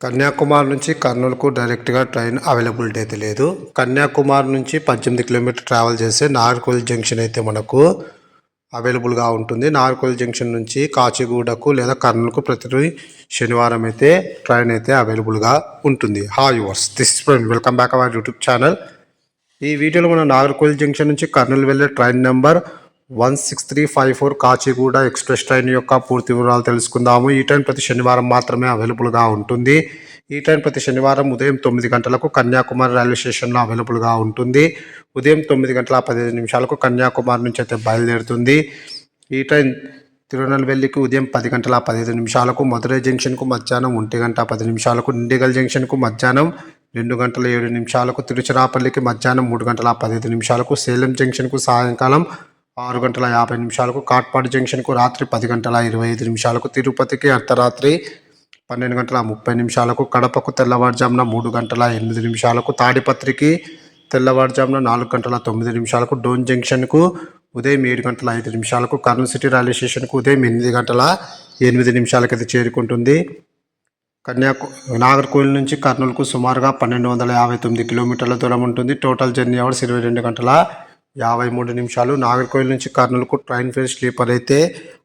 కన్యాకుమారి నుంచి కర్నూలుకు డైరెక్ట్గా train availability అయితే లేదు. కన్యాకుమారి నుంచి 18 కిలోమీటర్ ట్రావెల్ చేస్తే నాగర్కోయిల్ జంక్షన్ అయితే మనకు అవైలబుల్గా ఉంటుంది. నాగర్కోయిల్ జంక్షన్ నుంచి కాచిగూడకు లేదా కర్నూలుకు ప్రతి శనివారం అయితే ట్రైన్ అయితే అవైలబుల్గా ఉంటుంది. Hi yours, this is friend, welcome back our YouTube channel. ఈ వీడియోలో మనం నాగర్కోయిల్ జంక్షన్ నుంచి కర్నూలు వెళ్ళే train number 16354 Kacheguda express train యొక్క పూర్తి వివరాలు తెలుసుకుందాము. ఈ ట్రైన్ ప్రతి శనివారం మాత్రమే అవైలబుల్గా ఉంటుంది. ఈ ట్రైన్ ప్రతి శనివారం ఉదయం 9 గంటలకు కన్యాకుమారి రైల్వే స్టేషన్లో అవైలబుల్గా ఉంటుంది. ఉదయం 9:15 కన్యాకుమారి నుంచి అయితే బయలుదేరుతుంది. ఈ ట్రైన్ తిరునెల్వేలికి ఉదయం 10:15, మధురై జంక్షన్కు మధ్యాహ్నం 1:10, నిండిగల్ జంక్షన్కు మధ్యాహ్నం 2:07, తిరుచిరాపల్లికి మధ్యాహ్నం 3:15, సేలం జంక్షన్కు సాయంకాలం 6:50, కాట్పాడు జంక్షన్కు రాత్రి 10:25, తిరుపతికి అర్ధరాత్రి 12:30, కడపకు తెల్లవారుజామున 3:08, తాడిపత్రికి తెల్లవారుజామున 4:09, డోన్ జంక్షన్కు ఉదయం 7:05, కర్నూలు సిటీ రైల్వే స్టేషన్కు ఉదయం 8:08 అయితే చేరుకుంటుంది. నాగర్కోయిల్ నుంచి కర్నూలుకు సుమారుగా 1259 కిలోమీటర్ల దూరం ఉంటుంది. టోటల్ జర్నీ అవర్స్ 22 గంటల 53 నిమిషాలు. నాగర్కోయిల్ నుంచి కర్నూలుకు ట్రైన్ ఫేర్ స్లీపర్ అయితే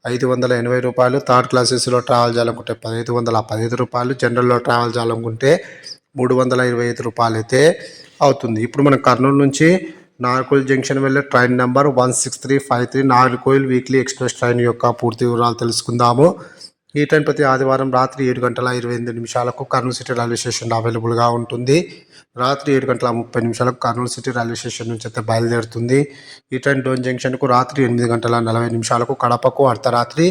580 రూపాయలు, థర్డ్ క్లాసెస్లో ట్రావెల్ చేయాలనుకుంటే 1515 రూపాయలు, జనరల్లో ట్రావెల్ చేయాలనుకుంటే 325 రూపాయలు అయితే అవుతుంది. ఇప్పుడు మనం కర్నూలు నుంచి నాగర్కోయిల్ జంక్షన్ వెళ్ళే train number 16353 Nagercoil weekly express train యొక్క పూర్తి వివరాలు తెలుసుకుందాము. ఈ ట్రైన్ ప్రతి ఆదివారం రాత్రి 7:28 కర్నూలు సిటీ రైల్వే స్టేషన్లో అవైలబుల్గా ఉంటుంది. రాత్రి 7:30 కర్నూలు సిటీ రైల్వే స్టేషన్ నుంచి అయితే బయలుదేరుతుంది. ఈ ట్రైన్ డోన్ జంక్షన్కు రాత్రి 8:40, కడపకు అర్ధరాత్రి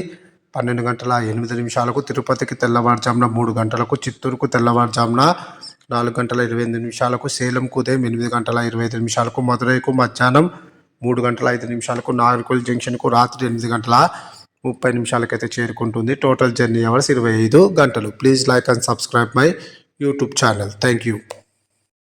12:08, తిరుపతికి తెల్లవారుజామున 3 గంటలకు, చిత్తూరుకు తెల్లవారుజామున 4:28, సేలంకు ఉదయం 8:25, మధురైకు మధ్యాహ్నం 3:05, నాగర్కోయిల్ జంక్షన్కు రాత్రి 8:30 అయితే చేరుకుంటుంది. టోటల్ జర్నీ అవర్స్ 25 గంటలు. Please like and subscribe my YouTube channel. Thank you.